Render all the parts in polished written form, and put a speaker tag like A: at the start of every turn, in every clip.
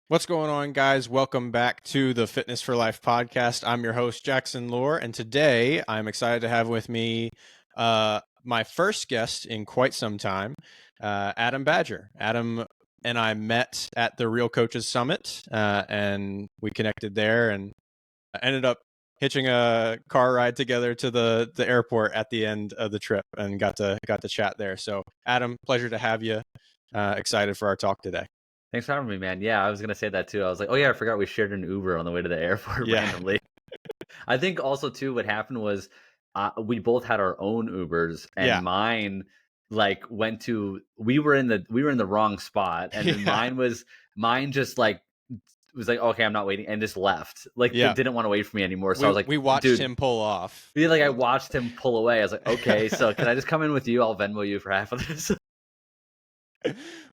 A: What's going on, guys? Welcome back to the Fitness for Life podcast. I'm your host, Jackson Lohr, and today I'm excited to have with me my first guest in quite some time, Adam Badger. Adam and I met at the Real Coaches Summit, and we connected there and ended up hitching a car ride together to the airport at the end of the trip and got to chat there. So, Adam, pleasure to have you. Excited for our talk today.
B: Thanks for having me, man. Yeah, I was gonna say that too. I was like, oh yeah, I forgot we shared an Uber on the way to the airport
A: Yeah.
B: randomly. I think also too, what happened was we both had our own Ubers, and
A: Yeah.
B: mine like went to we were in the wrong spot, and then
A: Yeah.
B: mine just like was like, okay, I'm not waiting, and just left. Like
A: Yeah.
B: didn't want to wait for me anymore. So I
A: We
B: was like,
A: we watched
B: dude.
A: him pull off.
B: Yeah, like I watched him pull away. I was like, okay, so can I just come in with you? I'll Venmo you for half of this.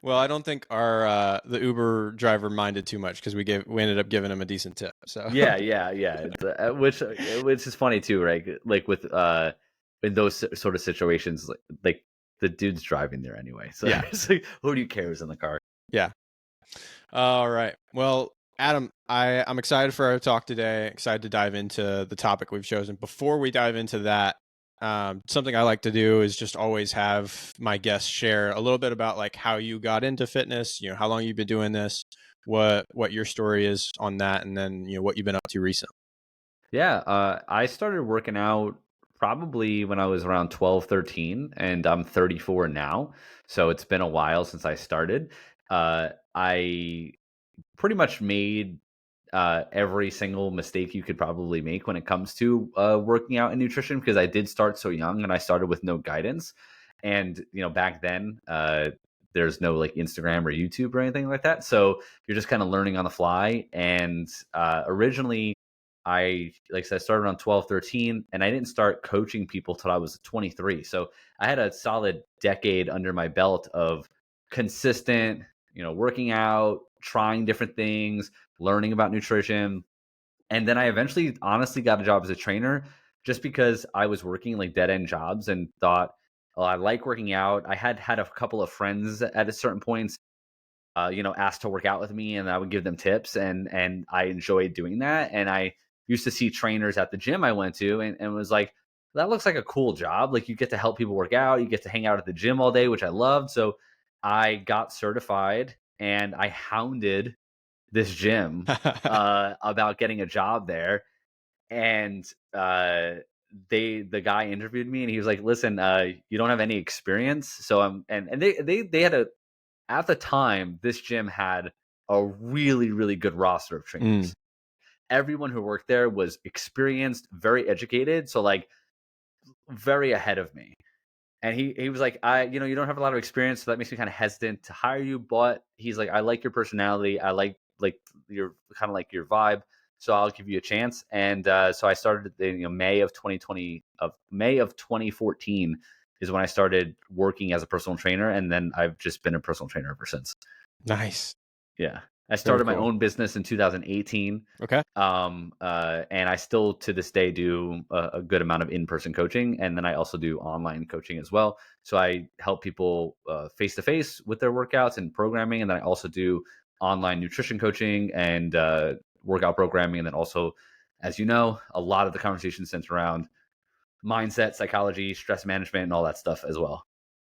A: Well, I don't think our the Uber driver minded too much because we ended up giving him a decent tip. So
B: Yeah. Which is funny too, right? Like with in those sort of situations, like the dude's driving there anyway, so
A: yeah,
B: it's like, who do you care who's in the car?
A: yeah. All right. Well, Adam, I'm excited for our talk today. Excited to dive into the topic we've chosen. Before we dive into that, something I like to do is just always have my guests share a little bit about like how you got into fitness. How long you've been doing this, what your story is on that, and then what you've been up to recently.
B: Yeah, I started working out probably when I was around 12, 13, and I'm 34 now, so it's been a while since I started. I pretty much made every single mistake you could probably make when it comes to working out and nutrition, because I did start so young and I started with no guidance. And back then, there's no like Instagram or YouTube or anything like that, so you're just kind of learning on the fly. And originally, like I said, I started around 12, 13, and I didn't start coaching people till I was 23. So I had a solid decade under my belt of consistent, working out, trying different things, learning about nutrition. And then I eventually honestly got a job as a trainer, just because I was working like dead end jobs and thought, oh, I like working out. I had a couple of friends at a certain points, asked to work out with me, and I would give them tips, and I enjoyed doing that. And I used to see trainers at the gym I went to, and was like, that looks like a cool job. Like, you get to help people work out, you get to hang out at the gym all day, which I loved. So I got certified, and I hounded this gym about getting a job there. And the guy interviewed me, and he was like, listen, you don't have any experience. So and they had a at the time, this gym had a really, really good roster of
A: Mm.
B: trainers. Everyone who worked there was experienced, very educated, so like very ahead of me. And he was like, you don't have a lot of experience, so that makes me kind of hesitant to hire you. But he's like, I like your personality, I like your kind of like your vibe, so I'll give you a chance. And so I started in May of 2014 is when I started working as a personal trainer, and then I've just been a personal trainer ever since.
A: Nice.
B: Yeah. I
A: Very
B: started my
A: cool.
B: own business in 2018.
A: Okay.
B: And I still to this day do a good amount of in-person coaching. And then I also do online coaching as well. So I help people face to face with their workouts and programming. And then I also do online nutrition coaching and workout programming. And then also, as you know, a lot of the conversation centers around mindset, psychology, stress management, and all that stuff as well.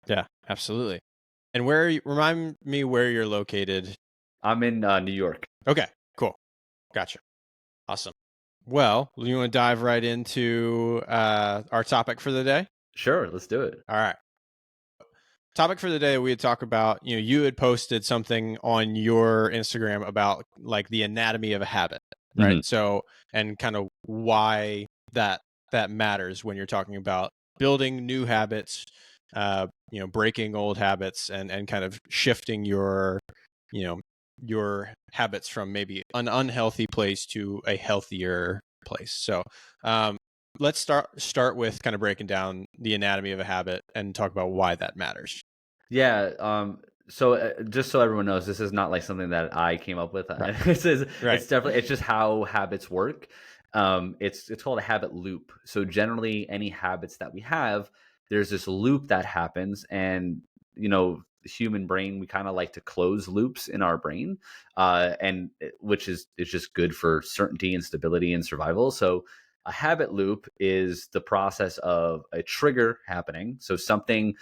A: Yeah, absolutely. And remind me where you're located.
B: I'm in New York.
A: Okay, cool. Gotcha. Awesome. Well, you want to dive right into our topic for the day?
B: Sure, let's do it.
A: All right. Topic for the day, we had talked about, you had posted something on your Instagram about like the anatomy of a habit, right?
B: Mhm.
A: So, and kind of why that matters when you're talking about building new habits, breaking old habits and kind of shifting you know, your habits from maybe an unhealthy place to a healthier place. So, let's start with kind of breaking down the anatomy of a habit and talk about why that matters.
B: Yeah. So just so everyone knows, this is not like something that I came up with.
A: Right.
B: It's definitely it's just how habits work. It's called a habit loop. So generally, any habits that we have, there's this loop that happens, and human brain, we kind of like to close loops in our brain, and which is just good for certainty and stability and survival. So a habit loop is the process of a trigger happening. So something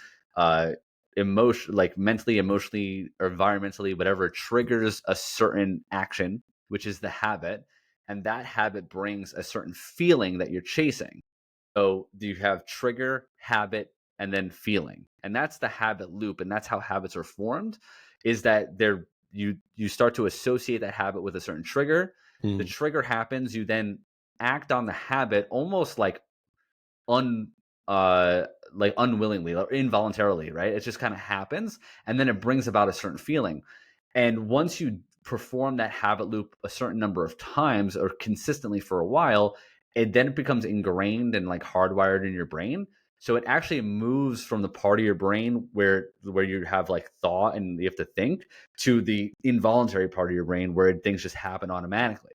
B: emotion, like mentally, emotionally, or environmentally, whatever, triggers a certain action, which is the habit, and that habit brings a certain feeling that you're chasing. So you have trigger, habit, and then feeling. And that's the habit loop. And that's how habits are formed, is that you start to associate that habit with a certain trigger. The
A: Mm.
B: trigger happens, you then act on the habit almost un like unwillingly or involuntarily, right? It just kind of happens, and then it brings about a certain feeling. And once you perform that habit loop a certain number of times or consistently for a while, it becomes ingrained and like hardwired in your brain. So it actually moves from the part of your brain where you have like thought and you have to think, to the involuntary part of your brain where things just happen automatically.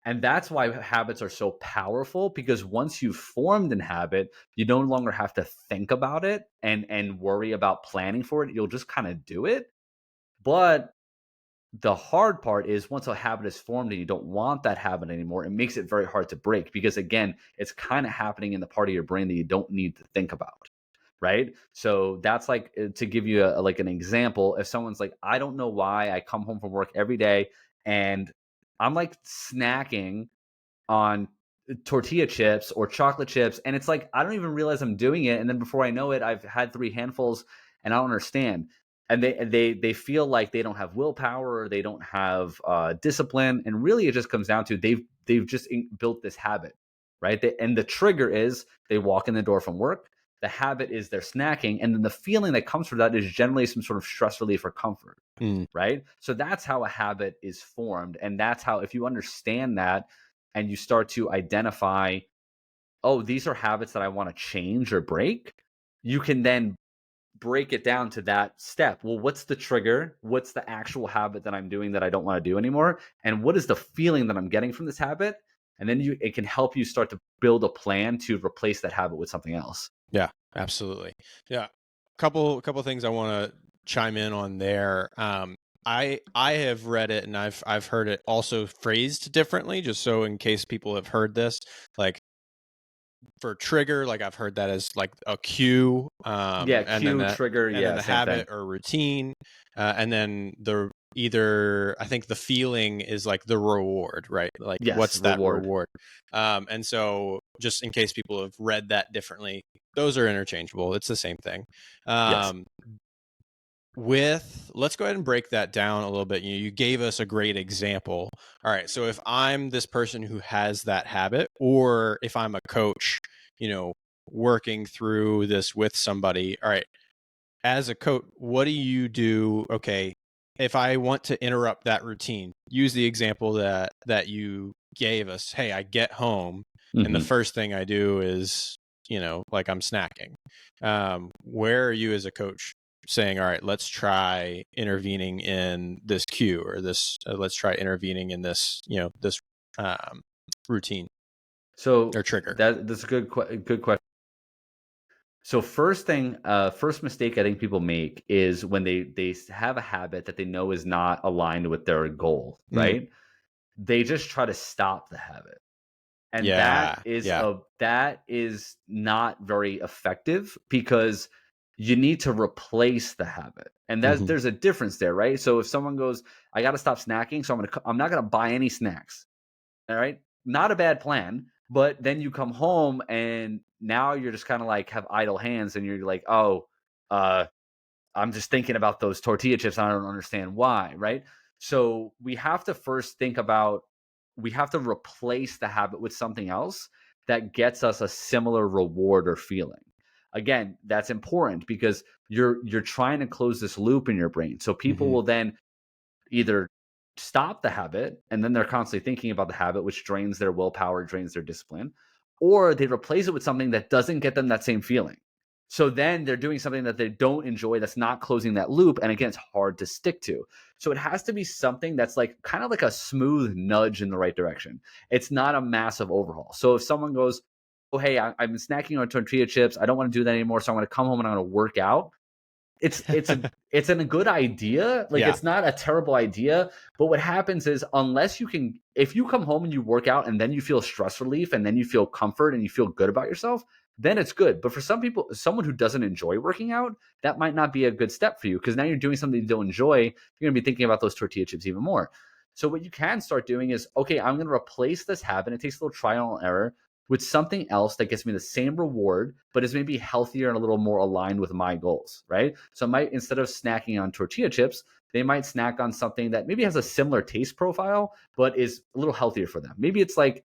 B: And that's why habits are so powerful, because once you've formed an habit, you no longer have to think about it and worry about planning for it. You'll just kind of do it. But the hard part is, once a habit is formed and you don't want that habit anymore, it makes it very hard to break, because again, it's kind of happening in the part of your brain that you don't need to think about. Right. So that's like, to give you like an example, if someone's like, I don't know why I come home from work every day and I'm like snacking on tortilla chips or chocolate chips, and it's like I don't even realize I'm doing it, and then before I know it, I've had three handfuls and I don't understand. And they feel like they don't have willpower, or they don't have discipline, and really it just comes down to they've just built this habit, right? And the trigger is they walk in the door from work. The habit is they're snacking, and then the feeling that comes from that is generally some sort of stress relief or comfort,
A: Mm.
B: right? So that's how a habit is formed. And that's how, if you understand that and you start to identify, oh, these are habits that I want to change or break, you can then break it down to that step. Well, what's the trigger? What's the actual habit that I'm doing that I don't want to do anymore? And what is the feeling that I'm getting from this habit? And then it can help you start to build a plan to replace that habit with something else.
A: Yeah, absolutely. Yeah. Couple things I want to chime in on there. I have read it and I've heard it also phrased differently, just so in case people have heard this. Like for trigger, like I've heard that as like a cue,
B: Yeah,
A: and then
B: cue, trigger,
A: the
B: yeah, same thing.
A: habit or routine, and then the either I think the feeling is like the reward, right? Like
B: Yes,
A: what's that
B: reward.
A: reward? And so just in case people have read that differently, those are interchangeable. It's the same thing.
B: Yes.
A: Um, let's go ahead and break that down a little bit. You gave us a great example. All right, so if I'm this person who has that habit, or if I'm a coach, you know, working through this with somebody, all right, as a coach, what do you do? Okay, if I want to interrupt that routine, use the example that you gave us. Hey, I get home and the
B: Hmm.
A: first thing I do is, like I'm snacking. Where are you as a coach saying, all right, let's try intervening in this cue, or this, let's try intervening in this, this um, routine or
B: So
A: trigger?
B: that's a good question. So first mistake I think people make is when they have a habit that they know is not aligned with their goal,
A: Mm,
B: right? They just try to stop the habit. And
A: yeah, yeah.
B: that is not very effective, because you need to replace the habit. And
A: Hmm.
B: there's a difference there, right? So if someone goes, I got to stop snacking, so I'm not going to buy any snacks. All right. Not a bad plan. But then you come home and now you're just kind of like have idle hands, and you're like, oh, uh, I'm just thinking about those tortilla chips. And I don't understand why. Right. So we have to first think about, we have to replace the habit with something else that gets us a similar reward or feeling. Again, that's important, because you're trying to close this loop in your brain. So people
A: Hmm.
B: will then either stop the habit, and then they're constantly thinking about the habit, which drains their willpower, drains their discipline, or they replace it with something that doesn't get them that same feeling. So then they're doing something that they don't enjoy, that's not closing that loop, and again, it's hard to stick to. So it has to be something that's like kind of like a smooth nudge in the right direction. It's not a massive overhaul. So if someone goes, oh hey, I've been snacking on tortilla chips, I don't want to do that anymore, so I'm going to come home and I'm going to work out. it's a good idea. Like,
A: Yeah.
B: it's not a terrible idea, but what happens is, if you come home and you work out and then you feel stress relief and then you feel comfort and you feel good about yourself, then it's good. But for some people, someone who doesn't enjoy working out, that might not be a good step for you, because now you're doing something you don't enjoy. You're going to be thinking about those tortilla chips even more. So what you can start doing is, okay, I'm going to replace this habit. It takes a little trial and error with something else that gets me the same reward, but is maybe healthier and a little more aligned with my goals, right? So instead of snacking on tortilla chips, they might snack on something that maybe has a similar taste profile, but is a little healthier for them. Maybe it's like,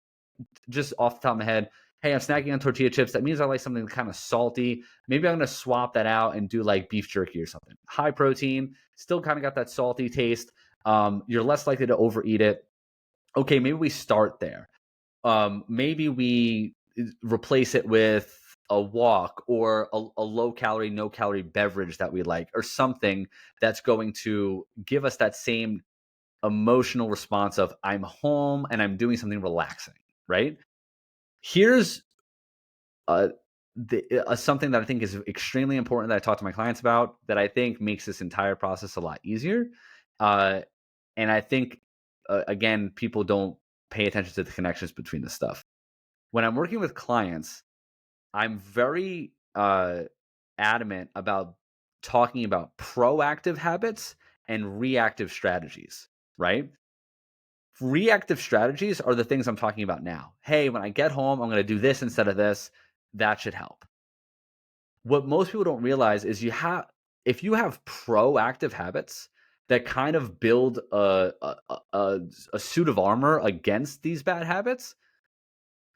B: just off the top of my head, hey, I'm snacking on tortilla chips. That means I like something kind of salty. Maybe I'm going to swap that out and do like beef jerky or something. High protein, still kind of got that salty taste. You're less likely to overeat it. Okay, maybe we start there. Maybe we replace it with a walk, or a low calorie, no calorie beverage that we like, or something that's going to give us that same emotional response of, I'm home and I'm doing something relaxing, right? Here's uh, something that I think is extremely important that I talk to my clients about, that I think makes this entire process a lot easier. Uh, and I think, again, people don't pay attention to the connections between this stuff. When I'm working with clients, I'm very adamant about talking about proactive habits and reactive strategies, right? Reactive strategies are the things I'm talking about now. Hey, when I get home, I'm going to do this instead of this. That should help. What most people don't realize is, if you have proactive habits that kind of build a suit of armor against these bad habits,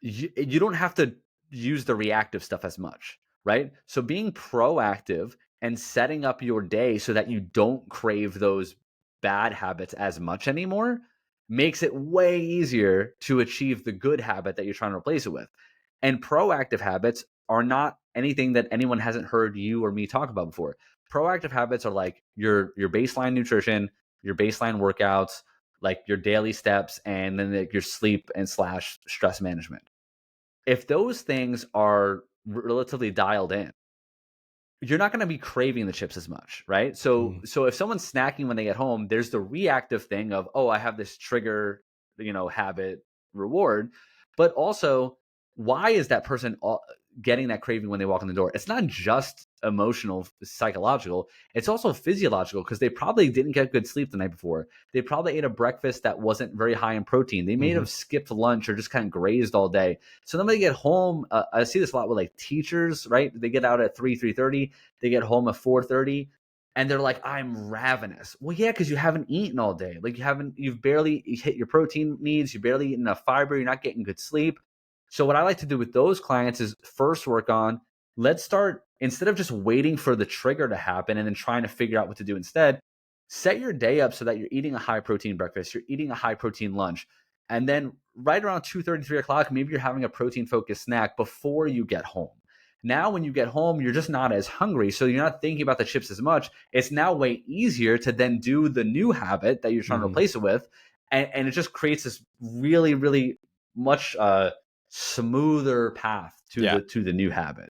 B: you don't have to use the reactive stuff as much, right? So being proactive and setting up your day so that you don't crave those bad habits as much anymore makes it way easier to achieve the good habit that you're trying to replace it with. And proactive habits are not anything that anyone hasn't heard you or me talk about before. Proactive habits are like your baseline nutrition, your baseline workouts, like your daily steps, and then like your sleep and slash stress management. If those things are relatively dialed in, you're not going to be craving the chips as much, right? So if someone's snacking when they get home, there's the reactive thing of, oh, I have this trigger, habit reward. But also, why is that person getting that craving when they walk in the door? It's not just emotional, psychological. It's also physiological, because they probably didn't get good sleep the night before. They probably ate a breakfast that wasn't very high in protein. They may have skipped lunch or just kind of grazed all day. So then when they get home, I see this a lot with like teachers, right? They get out at 3:30, they get home at 4:30, and they're like, I'm ravenous. Well, yeah, because you haven't eaten all day. Like, you've barely hit your protein needs. You barely eaten enough fiber. You're not getting good sleep. So what I like to do with those clients is first work on, let's start, instead of just waiting for the trigger to happen and then trying to figure out what to do instead, set your day up so that you're eating a high protein breakfast, you're eating a high protein lunch, and then right around 2:30, 3 o'clock, maybe you're having a protein focused snack before you get home. Now, when you get home, you're just not as hungry. So you're not thinking about the chips as much. It's now way easier to then do the new habit that you're trying to replace it with. And it just creates this really, really much smoother path to the new habit.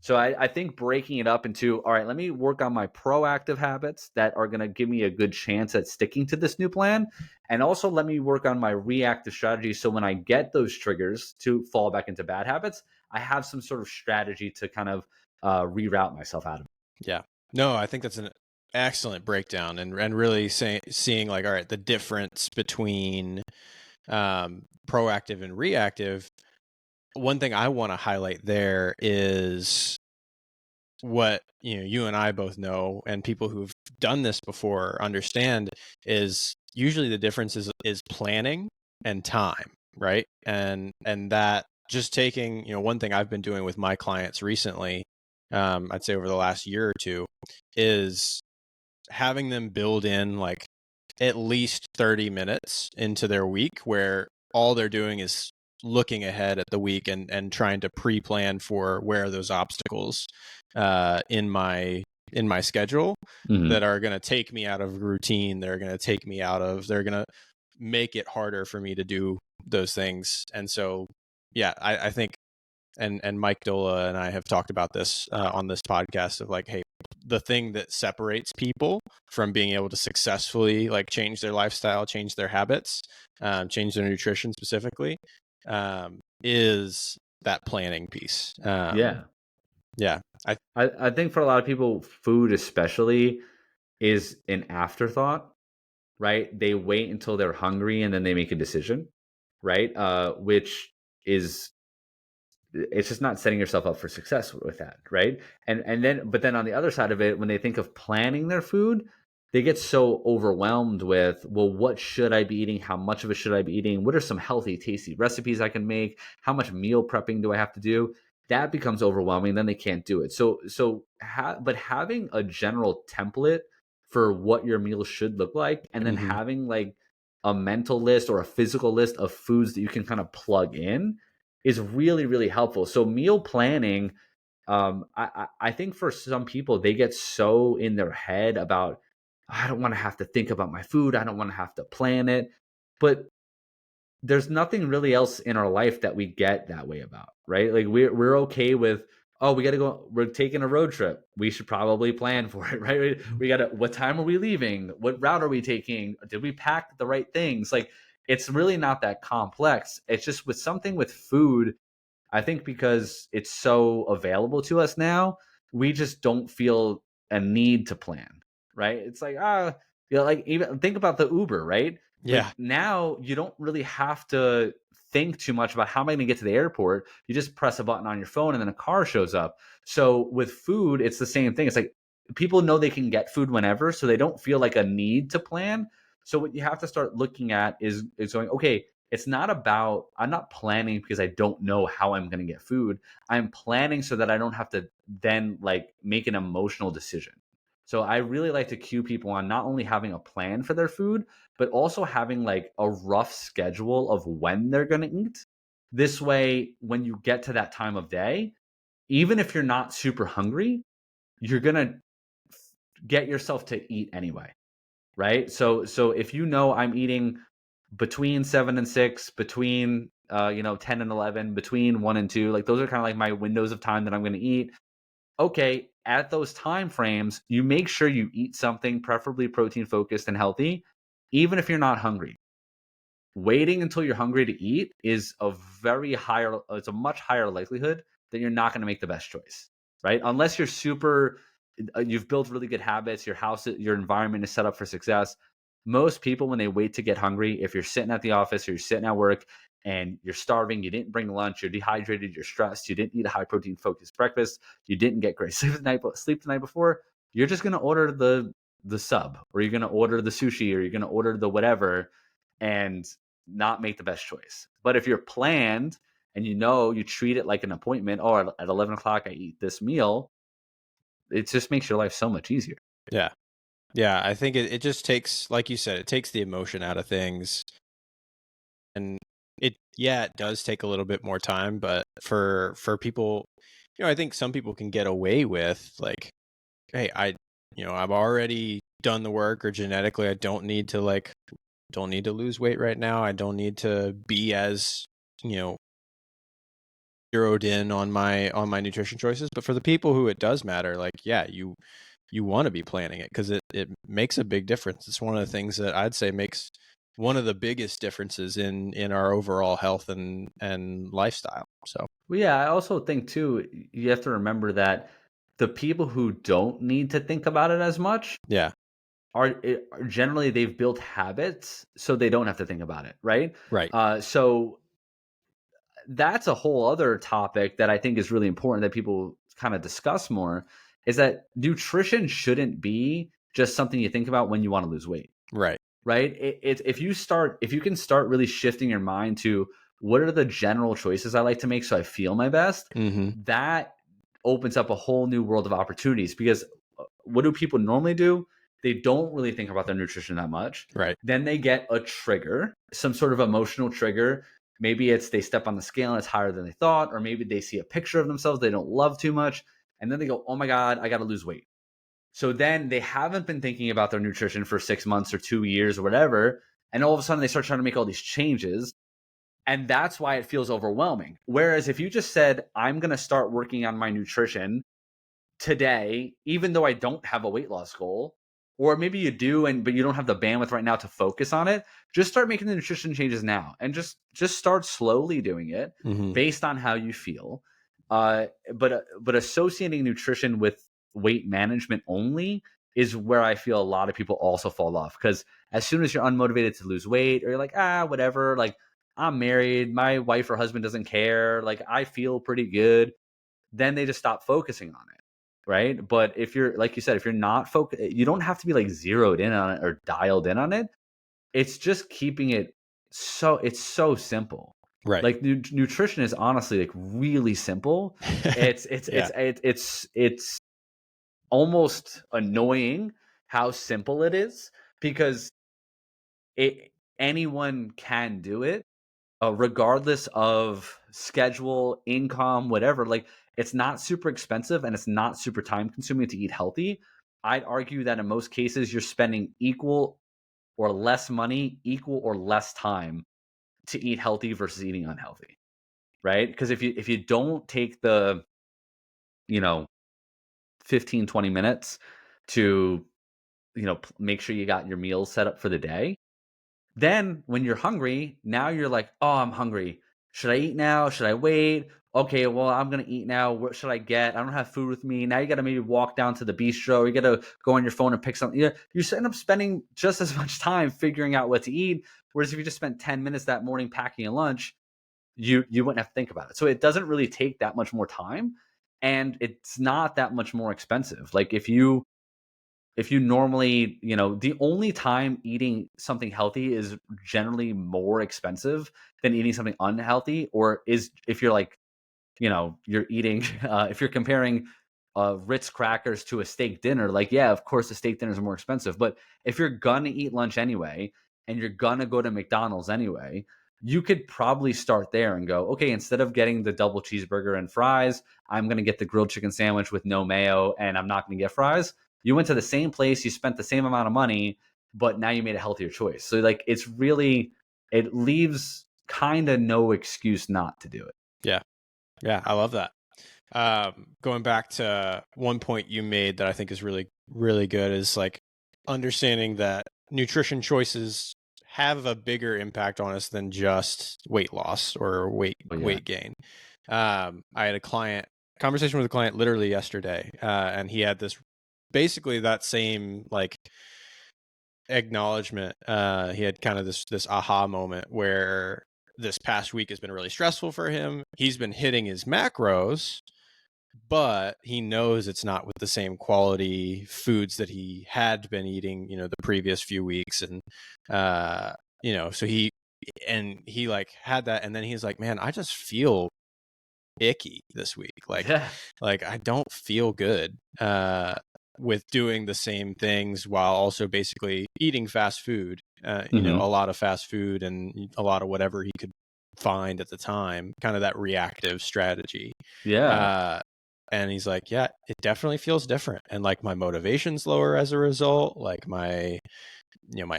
B: So I think breaking it up into, all right, let me work on my proactive habits that are going to give me a good chance at sticking to this new plan. And also let me work on my reactive strategy. So when I get those triggers to fall back into bad habits, I have some sort of strategy to kind of reroute myself out of it.
A: Yeah. No, I think that's an excellent breakdown, and really seeing like, all right, the difference between proactive and reactive. One thing I want to highlight there is what you and I both know, and people who've done this before understand, is usually the difference is planning and time, right? And that, just taking, one thing I've been doing with my clients recently, I'd say over the last year or two, is having them build in like at least 30 minutes into their week where all they're doing is looking ahead at the week and trying to pre-plan for where are those obstacles in my schedule that are going to take me out of routine, they're going to make it harder for me to do those things. And so, yeah, I think and Mike Dola and I have talked about this on this podcast of like, hey, the thing that separates people from being able to successfully like change their lifestyle, change their habits, change their nutrition specifically, is that planning piece.
B: Yeah.
A: Yeah.
B: I think for a lot of people, food especially is an afterthought, right? They wait until they're hungry and then they make a decision, right? Which is, it's just not setting yourself up for success with that, right? And then, but then on the other side of it, when they think of planning their food, they get so overwhelmed with, well, what should I be eating? How much of it should I be eating? What are some healthy, tasty recipes I can make? How much meal prepping do I have to do? That becomes overwhelming. Then they can't do it. But having a general template for what your meal should look like, and then
A: Mm-hmm.
B: having like a mental list or a physical list of foods that you can kind of plug in is really, really helpful. So meal planning, I think for some people, they get so in their head about, I don't want to have to think about my food. I don't want to have to plan it. But there's nothing really else in our life that we get that way about, right? Like we're okay with, oh, we got to go, we're taking a road trip. We should probably plan for it, right? We got to, what time are we leaving? What route are we taking? Did we pack the right things? Like, it's really not that complex. It's just with something with food, I think because it's so available to us now, we just don't feel a need to plan, right? It's like, like even think about the Uber, right?
A: Yeah.
B: Like now you don't really have to think too much about how am I going to get to the airport. You just press a button on your phone and then a car shows up. So with food, it's the same thing. It's like people know they can get food whenever, so they don't feel like a need to plan. So what you have to start looking at is going, okay, it's not about, I'm not planning because I don't know how I'm going to get food. I'm planning so that I don't have to then like make an emotional decision. So I really like to cue people on not only having a plan for their food, but also having like a rough schedule of when they're going to eat. This way, when you get to that time of day, even if you're not super hungry, you're going to get yourself to eat anyway, right? So if you know I'm eating between 7 and 6, between 10 and 11, between 1 and 2, like those are kind of like my windows of time that I'm going to eat. Okay, at those time frames, you make sure you eat something preferably protein focused and healthy, even if you're not hungry. Waiting until you're hungry to eat is it's a much higher likelihood that you're not going to make the best choice, right? Unless you're super, you've built really good habits, your environment is set up for success. Most people, when they wait to get hungry, if you're sitting at the office or you're sitting at work and you're starving, you didn't bring lunch, you're dehydrated, you're stressed, you didn't eat a high protein focused breakfast, you didn't get great sleep the night before, you're just going to order the sub, or you're going to order the sushi, or you're going to order the whatever, and not make the best choice. But if you're planned and you treat it like an appointment, or at 11 o'clock I eat this meal, it just makes your life so much easier.
A: Yeah. Yeah. I think it just takes, like you said, it takes the emotion out of things. And it does take a little bit more time, but for people, I think some people can get away with like, hey, I've already done the work, or genetically I don't need to lose weight right now. I don't need to be as, zeroed in on my nutrition choices. But for the people who it does matter, like, yeah, you want to be planning it because it makes a big difference. It's one of the things that I'd say makes one of the biggest differences in our overall health and lifestyle. So,
B: Well, yeah, I also think too, you have to remember that the people who don't need to think about it as much
A: yeah,
B: are generally, they've built habits so they don't have to think about it, right?
A: right.
B: So that's a whole other topic that I think is really important that people kind of discuss more, is that nutrition shouldn't be just something you think about when you want to lose weight,
A: Right.
B: right? If you can start really shifting your mind to what are the general choices I like to make so I feel my best,
A: Mm-hmm.
B: that opens up a whole new world of opportunities. Because what do people normally do? They don't really think about their nutrition that much.
A: Right.
B: Then they get a trigger, some sort of emotional trigger. Maybe it's they step on the scale and it's higher than they thought, or maybe they see a picture of themselves they don't love too much. And then they go, oh my God, I got to lose weight. So then they haven't been thinking about their nutrition for 6 months or 2 years or whatever. And all of a sudden they start trying to make all these changes. And that's why it feels overwhelming. Whereas if you just said, I'm going to start working on my nutrition today, even though I don't have a weight loss goal, or maybe you do, but you don't have the bandwidth right now to focus on it, just start making the nutrition changes now, and just start slowly doing it based on how you feel. But associating nutrition with weight management only is where I feel a lot of people also fall off, because as soon as you're unmotivated to lose weight, or you're like, whatever, like, I'm married, my wife or husband doesn't care, like, I feel pretty good, then they just stop focusing on it. Right. But if you're, like you said, if you're not focused, you don't have to be like zeroed in on it or dialed in on it. It's just keeping it it's so simple.
A: Right.
B: Like nutrition is honestly like really simple. It's
A: Yeah.
B: it's almost annoying how simple it is, because anyone can do it, regardless of schedule, income, whatever. Like, it's not super expensive and it's not super time consuming to eat healthy. I'd argue that in most cases, you're spending equal or less money, equal or less time to eat healthy versus eating unhealthy, right? Because if you don't take the, you know, 15, 20 minutes to, make sure you got your meals set up for the day, then when you're hungry, now you're like, oh, I'm hungry. Should I eat now? Should I wait? Okay, well, I'm going to eat now. What should I get? I don't have food with me. Now you got to maybe walk down to the bistro. You got to go on your phone and pick something. You're end up spending just as much time figuring out what to eat. Whereas if you just spent 10 minutes that morning packing a lunch, you wouldn't have to think about it. So it doesn't really take that much more time, and it's not that much more expensive. Like, if you normally, the only time eating something healthy is generally more expensive than eating something unhealthy, or is if you're like, you're eating, if you're comparing Ritz crackers to a steak dinner, like, yeah, of course the steak dinner is more expensive. But if you're gonna eat lunch anyway, and you're gonna go to McDonald's anyway, you could probably start there and go, okay, instead of getting the double cheeseburger and fries, I'm gonna get the grilled chicken sandwich with no mayo, and I'm not gonna get fries. You went to the same place, you spent the same amount of money, but now you made a healthier choice. So, like, it leaves kind of no excuse not to do it.
A: Yeah. Yeah. I love that. Going back to one point you made that I think is really, really good is like understanding that nutrition choices have a bigger impact on us than just weight loss or
B: Oh, yeah.
A: weight gain. I had a conversation with a client literally yesterday, and he had basically that same like acknowledgement. He had kind of this aha moment where this past week has been really stressful for him. He's been hitting his macros, but he knows it's not with the same quality foods that he had been eating, the previous few weeks. And, so he like had that. And then he's like, man, I just feel icky this week.
B: Yeah.
A: Like I don't feel good, with doing the same things while also basically eating fast food, a lot of fast food and a lot of whatever he could find at the time, kind of that reactive strategy.
B: Yeah.
A: And he's like, yeah, it definitely feels different. And like my motivation's lower as a result. Like my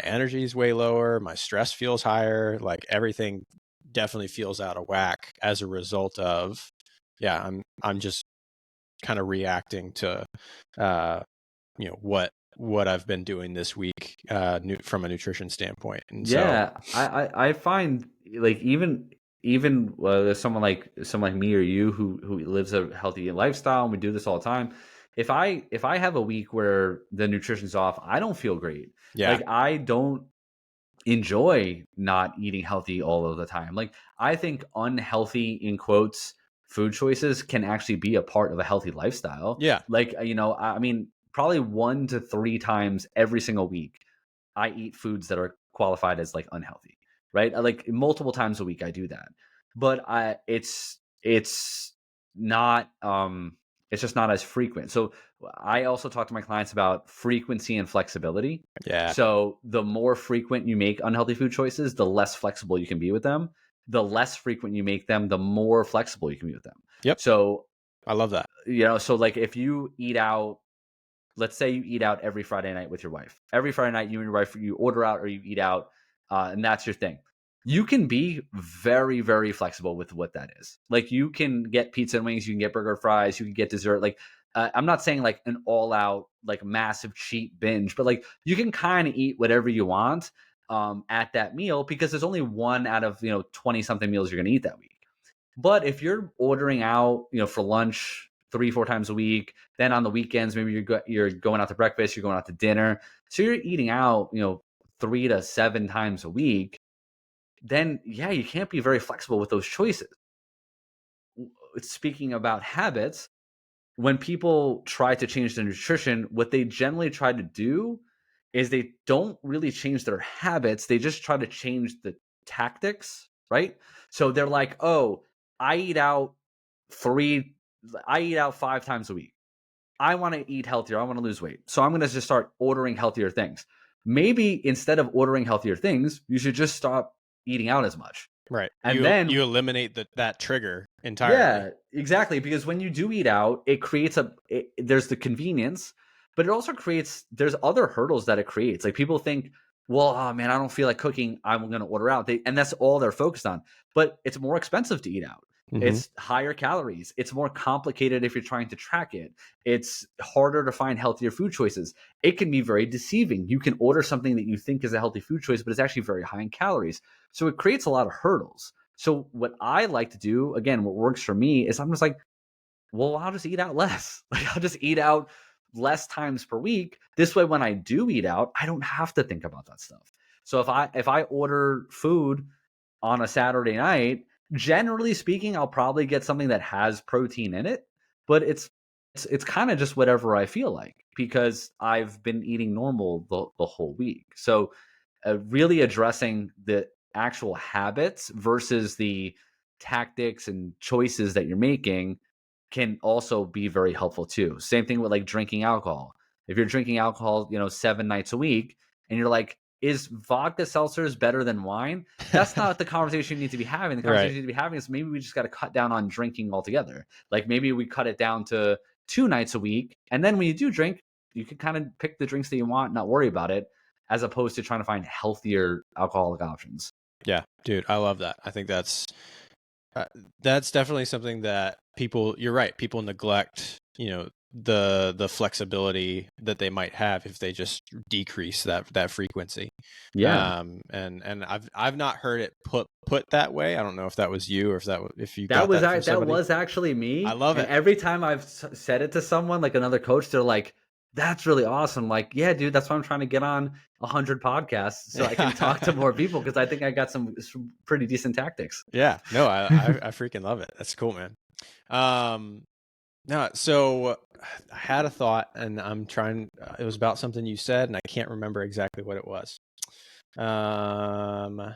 A: energy is way lower. My stress feels higher. Like everything definitely feels out of whack as a result of, I'm just kind of reacting to, what I've been doing this week, from a nutrition standpoint. And so,
B: Yeah, I find, like, even there's someone like me or you who lives a healthy lifestyle, and we do this all the time. If I have a week where the nutrition's off, I don't feel great.
A: yeah,
B: Like, I don't enjoy not eating healthy all of the time. Like, I think unhealthy, in quotes, food choices can actually be a part of a healthy lifestyle.
A: yeah,
B: Like, I mean, probably 1 to 3 times every single week I eat foods that are qualified as like unhealthy, right? Like, multiple times a week I do that. But it's not it's just not as frequent. So I also talk to my clients about frequency and flexibility.
A: yeah.
B: So the more frequent you make unhealthy food choices, the less flexible you can be with them. The less frequent you make them, the more flexible you can be with them.
A: Yep.
B: So,
A: I love that.
B: so like, if you eat out, let's say you eat out every Friday night with your wife. Every Friday night, you and your wife, you order out or you eat out, and that's your thing. you can be very, very flexible with what that is. Like you can get pizza and wings, you can get burger fries, you can get dessert. Like I'm not saying like an all out, like massive cheat binge, but like you can kind of eat whatever you want at that meal because there's only one out of, 20 something meals you're going to eat that week. But if you're ordering out, for lunch 3, 4 times a week, then on the weekends, maybe you're going out to breakfast, you're going out to dinner. So you're eating out, 3 to 7 times a week, then yeah, you can't be very flexible with those choices. Speaking about habits, when people try to change their nutrition, what they generally try to do is they don't really change their habits. They just try to change the tactics, right? So they're like, oh, I eat out three, I eat out 5 times a week. I want to eat healthier. I want to lose weight. So I'm going to just start ordering healthier things. Maybe instead of ordering healthier things, you should just stop eating out as much.
A: Right.
B: And
A: You
B: then
A: eliminate that trigger entirely.
B: yeah, exactly. Because when you do eat out, it creates there's the convenience, but it also there's other hurdles that it creates. Like people think, well, oh man, I don't feel like cooking. I'm going to order out. And that's all they're focused on. But it's more expensive to eat out.
A: Mhm.
B: It's higher calories. It's more complicated if you're trying to track it. It's harder to find healthier food choices. It can be very deceiving. You can order something that you think is a healthy food choice, but it's actually very high in calories. So it creates a lot of hurdles. So what I like to do, again, what works for me is I'm just like, well, I'll just eat out less. Like I'll just eat out less times per week. This way, when I do eat out, I don't have to think about that stuff. So if I order food on a Saturday night, generally speaking, I'll probably get something that has protein in it, but it's kind of just whatever I feel like because I've been eating normal the whole week. So really addressing the actual habits versus the tactics and choices that you're making can also be very helpful too. Same thing with like drinking alcohol. If you're drinking alcohol, 7 nights a week and you're like, is vodka seltzers better than wine? That's not the conversation you need to be having. The conversation
A: Right.
B: you need to be having is maybe we just got to cut down on drinking altogether. Like maybe we cut it down to 2 nights a week. And then when you do drink, you can kind of pick the drinks that you want, not worry about it, as opposed to trying to find healthier alcoholic options.
A: Yeah, dude, I love that. I think that's definitely something that you're right, people neglect, the flexibility that they might have if they just decrease that frequency.
B: Yeah.
A: And I've not heard it put that way. I don't know if that was you or if you got that from
B: That
A: somebody.
B: was actually me.
A: I love
B: And
A: it.
B: every time I've said it to someone, like another coach, they're like, "That's really awesome." Like, yeah, dude, that's why I'm trying to get on 100 podcasts so I can talk to more people because I think I got some pretty decent tactics.
A: Yeah, no, I freaking love it. That's cool, man. No, so I had a thought, and I'm trying. It was about something you said, and I can't remember exactly what it was. But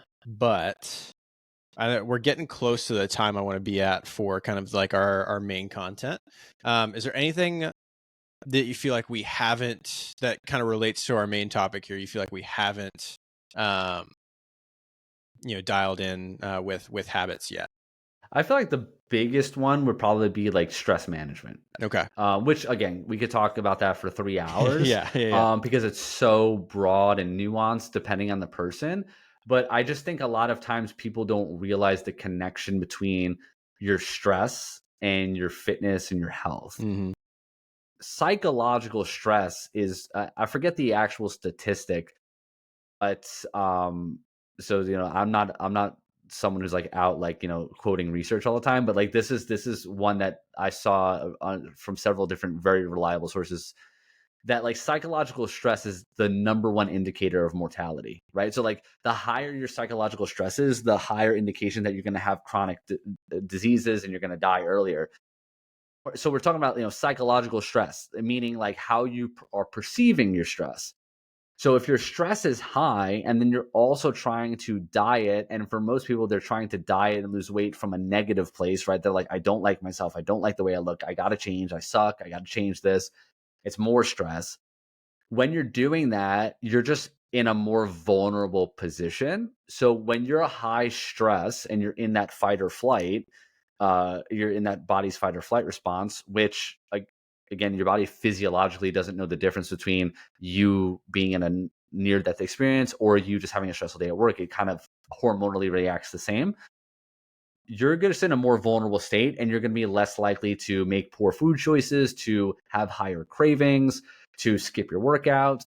A: we're getting close to the time I want to be at for kind of like our main content. Is there anything that you feel like we haven't that kind of relates to our main topic here? You feel like we haven't, dialed in with habits yet?
B: I feel like the biggest one would probably be like stress management.
A: Okay.
B: Which again, we could talk about that for 3 hours.
A: Yeah.
B: Because it's so broad and nuanced depending on the person. But I just think a lot of times people don't realize the connection between your stress and your fitness and your health.
A: Mm-hmm.
B: Psychological stress is I forget the actual statistic, but so I'm not someone who's like out like quoting research all the time, but like this is one that I saw from several different very reliable sources, that like psychological stress is the number one indicator of mortality, right? So like the higher your psychological stress is, the higher indication that you're going to have chronic diseases and you're going to die earlier. So we're talking about psychological stress, meaning like how you are perceiving your stress. So if your stress is high and then you're also trying to diet, and for most people, they're trying to diet and lose weight from a negative place, right? They're like, I don't like myself. I don't like the way I look. I got to change. I suck. I got to change this. It's more stress. When you're doing that, you're just in a more vulnerable position. So when you're a high stress and you're in that fight or flight, you're in that body's fight or flight response, which like, again, your body physiologically doesn't know the difference between you being in a near death experience or you just having a stressful day at work. It kind of hormonally reacts the same, you're just in a more vulnerable state, and you're going to be less likely to make poor food choices, to have higher cravings, to skip your workouts.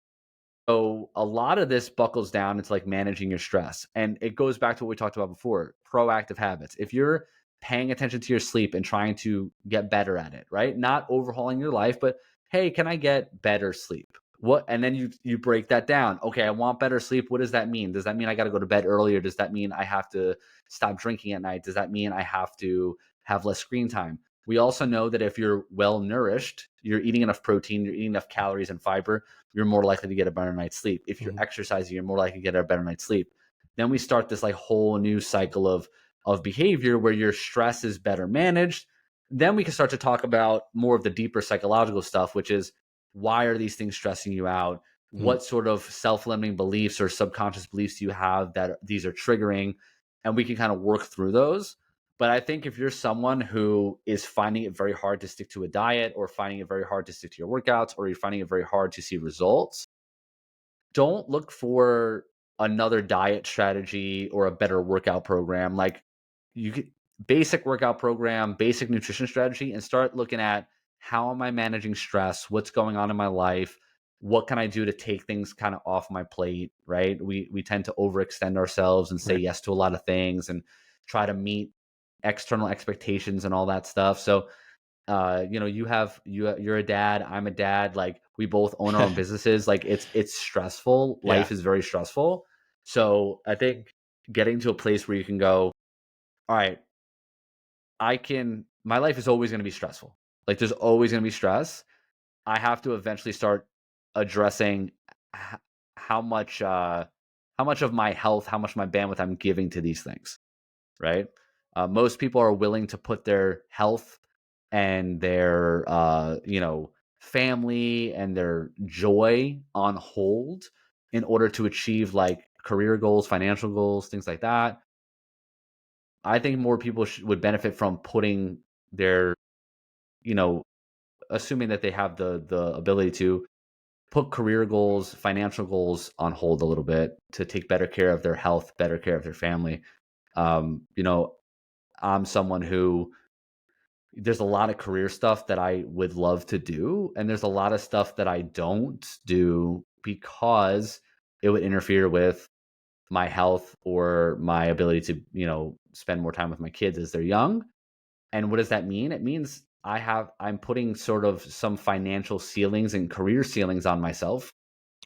B: So a lot of this buckles down into like managing your stress. And it goes back to what we talked about before, proactive habits. If you're paying attention to your sleep and trying to get better at it, right? Not overhauling your life, but hey, can I get better sleep? What, and then you break that down. Okay, I want better sleep. What does that mean? Does that mean I got to go to bed earlier? Does that mean I have to stop drinking at night? Does that mean I have to have less screen time? We also know that if you're well nourished, you're eating enough protein, you're eating enough calories and fiber, you're more likely to get a better night's sleep. If you're exercising, you're more likely to get a better night's sleep. Then we start this like whole new cycle of behavior where your stress is better managed. Then we can start to talk about more of the deeper psychological stuff, which is, why are these things stressing you out? What sort of self-limiting beliefs or subconscious beliefs do you have that these are triggering? And we can kind of work through those. But I think if you're someone who is finding it very hard to stick to a diet, or finding it very hard to stick to your workouts, or you're finding it very hard to see results, don't look for another diet strategy or a better workout program. Like, you could basic workout program, basic nutrition strategy, and start looking at, how am I managing stress? What's going on in my life? What can I do to take things kind of off my plate, right? We tend to overextend ourselves and say
A: Right.
B: yes to a lot of things and try to meet external expectations and all that stuff. So you're a dad, I'm a dad, like we both own our own businesses. Like it's stressful.
A: Yeah.
B: Life is very stressful. So I think getting to a place where you can go, all right, my life is always going to be stressful. Like there's always going to be stress. I have to eventually start addressing h- how much of my health, how much of my bandwidth I'm giving to these things, right? Most people are willing to put their health and their family and their joy on hold in order to achieve like career goals, financial goals, things like that. I think more people would benefit from putting their, you know, assuming that they have the ability to put career goals, financial goals on hold a little bit to take better care of their health, better care of their family. Um, you know, I'm someone who, there's a lot of career stuff that I would love to do, and there's a lot of stuff that I don't do because it would interfere with my health or my ability to, spend more time with my kids as they're young. And what does that mean? It means I'm putting sort of some financial ceilings and career ceilings on myself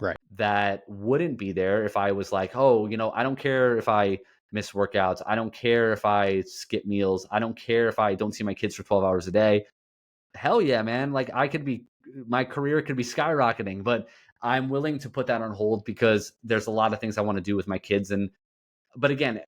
A: Right.
B: that wouldn't be there if I was like, oh, I don't care if I miss workouts. I don't care if I skip meals. I don't care if I don't see my kids for 12 hours a day. Hell yeah, man. Like my career could be skyrocketing, but I'm willing to put that on hold because there's a lot of things I want to do with my kids. But again,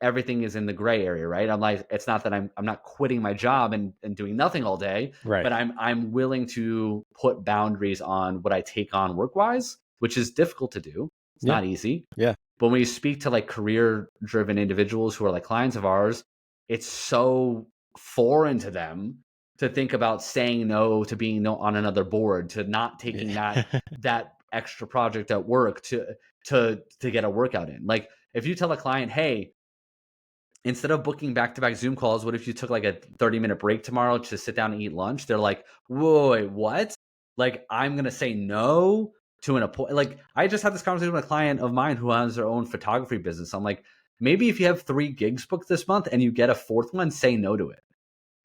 B: everything is in the gray area, right? I'm like, it's not that I'm not quitting my job and doing nothing all day,
A: Right.
B: but I'm willing to put boundaries on what I take on work wise, which is difficult to do. It's
A: Yeah.
B: not easy.
A: Yeah.
B: But when you speak to like career driven individuals who are like clients of ours, it's so foreign to them to think about saying no to being no on another board, to not taking that
A: Yeah.
B: that extra project at work to get a workout in. Like if you tell a client, hey, instead of booking back-to-back Zoom calls, what if you took like a 30-minute break tomorrow to sit down and eat lunch? They're like, whoa, wait, what? Like, I'm going to say no to an appointment. Like, I just had this conversation with a client of mine who has their own photography business. I'm like, maybe if you have 3 gigs booked this month and you get a fourth one, say no to it.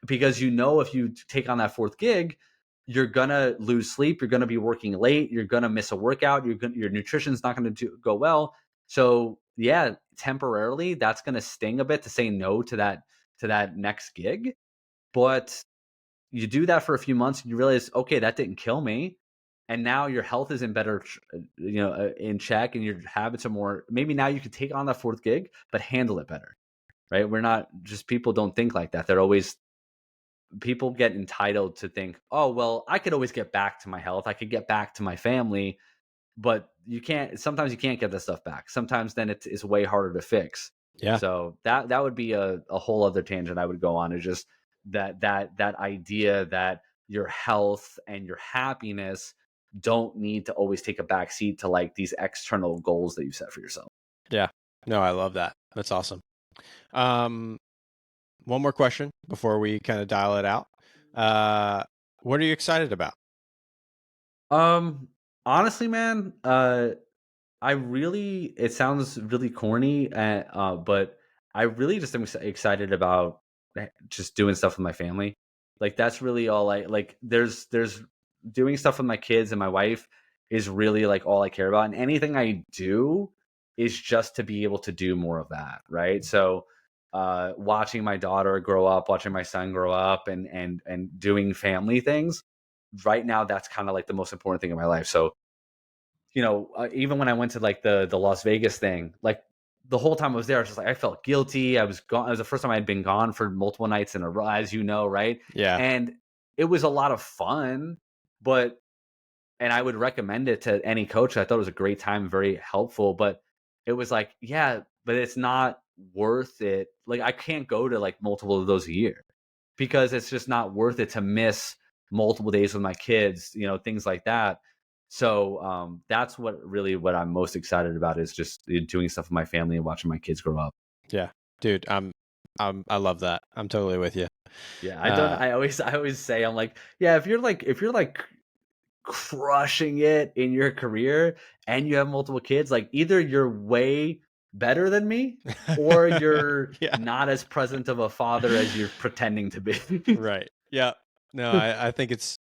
B: Because if you take on that fourth gig, you're gonna lose sleep. You're gonna be working late. You're gonna miss a workout. Your nutrition's not gonna go well. So yeah, temporarily that's gonna sting a bit to say no to that next gig. But you do that for a few months and you realize, okay, that didn't kill me. And now your health is in better, in check, and your habits are more. Maybe now you can take on that fourth gig, but handle it better, right? We're not just people don't think like that. They're always people get entitled to think, oh, well, I could always get back to my health. I could get back to my family, but you can't. Sometimes you can't get this stuff back. Sometimes then it's way harder to fix.
A: Yeah.
B: So that would be a whole other tangent I would go on. Is just that idea that your health and your happiness don't need to always take a back seat to like these external goals that you set for yourself.
A: Yeah. No, I love that. That's awesome. One more question before we kind of dial it out. What are you excited about?
B: Um, honestly, man, I really it sounds really corny, but I really just am excited about just doing stuff with my family. Like that's really all I like. There's doing stuff with my kids and my wife is really like all I care about, and anything I do is just to be able to do more of that, right? So, watching my daughter grow up, watching my son grow up, and doing family things. Right now, that's kind of like the most important thing in my life. So even when I went to like the Las Vegas thing, like the whole time I was there, I was just like I felt guilty. I was gone. It was the first time I had been gone for multiple nights in a row, as you know, right?
A: Yeah.
B: And it was a lot of fun, but and I would recommend it to any coach. I thought it was a great time, very helpful, but it was like, yeah, but it's not worth it. Like I can't go to like multiple of those a year because it's just not worth it to miss multiple days with my kids, things like that. So that's what I'm most excited about is just doing stuff with my family and watching my kids grow up.
A: Yeah, dude, I love that. I'm totally with you.
B: Yeah, I don't.
A: Uh,
B: I always say I'm like, yeah, if you're like crushing it in your career and you have multiple kids, like either you're way better than me or you're
A: yeah,
B: not as present of a father as you're pretending to be.
A: right. Yeah. No, I think it's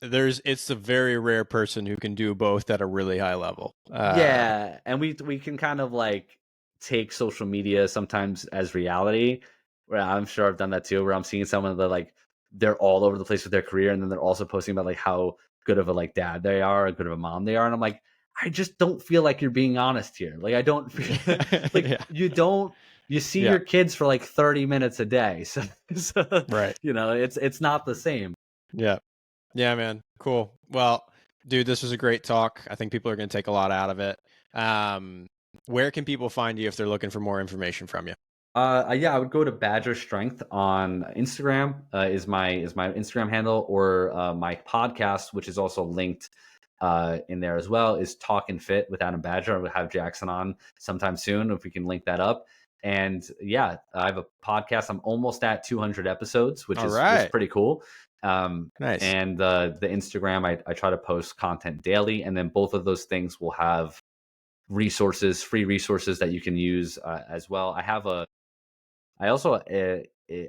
A: a very rare person who can do both at a really high level.
B: Yeah, and we can kind of like take social media sometimes as reality. Where I'm sure I've done that too, where I'm seeing someone that like they're all over the place with their career, and then they're also posting about like how good of a like dad they are, or good of a mom they are, and I'm like, I just don't feel like you're being honest here. Like I don't feel like
A: Yeah.
B: you see
A: Yeah.
B: your kids for like 30 minutes a day, so
A: Right.
B: it's not the same.
A: Yeah. Yeah, man. Cool. Well, dude, this was a great talk. I think people are going to take a lot out of it. Um, where can people find you if they're looking for more information from you?
B: Yeah, I would go to Badger Strength on Instagram. Is my Instagram handle, or my podcast, which is also linked in there as well, is Talkin Fit with Adam Badger. I will have Jackson on sometime soon if we can link that up. And yeah, I have a podcast. I'm almost at 200 episodes, which
A: All
B: is
A: right.
B: pretty cool.
A: Nice.
B: And the Instagram, I try to post content daily, and then both of those things will have free resources that you can use as well. I also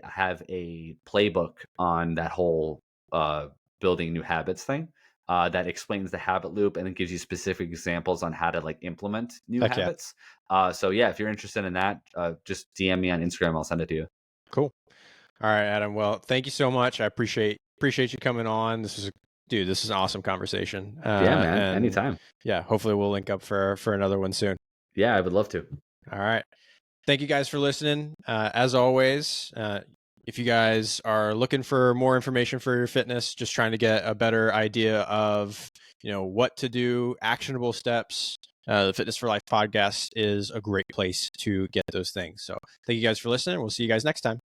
B: have a playbook on that whole uh, building new habits thing that explains the habit loop and it gives you specific examples on how to like implement new
A: Heck yeah.
B: habits. So yeah, if you're interested in that, just DM me on Instagram. I'll send it to you.
A: Cool. All right, Adam. Well, thank you so much. I appreciate you coming on. This is an awesome conversation.
B: Yeah, man.
A: And
B: Anytime.
A: yeah, hopefully we'll link up for another one soon.
B: Yeah, I would love to.
A: All right. Thank you guys for listening. As always, if you guys are looking for more information for your fitness, just trying to get a better idea of, what to do, actionable steps, the Fitness for Life podcast is a great place to get those things. So thank you guys for listening. We'll see you guys next time.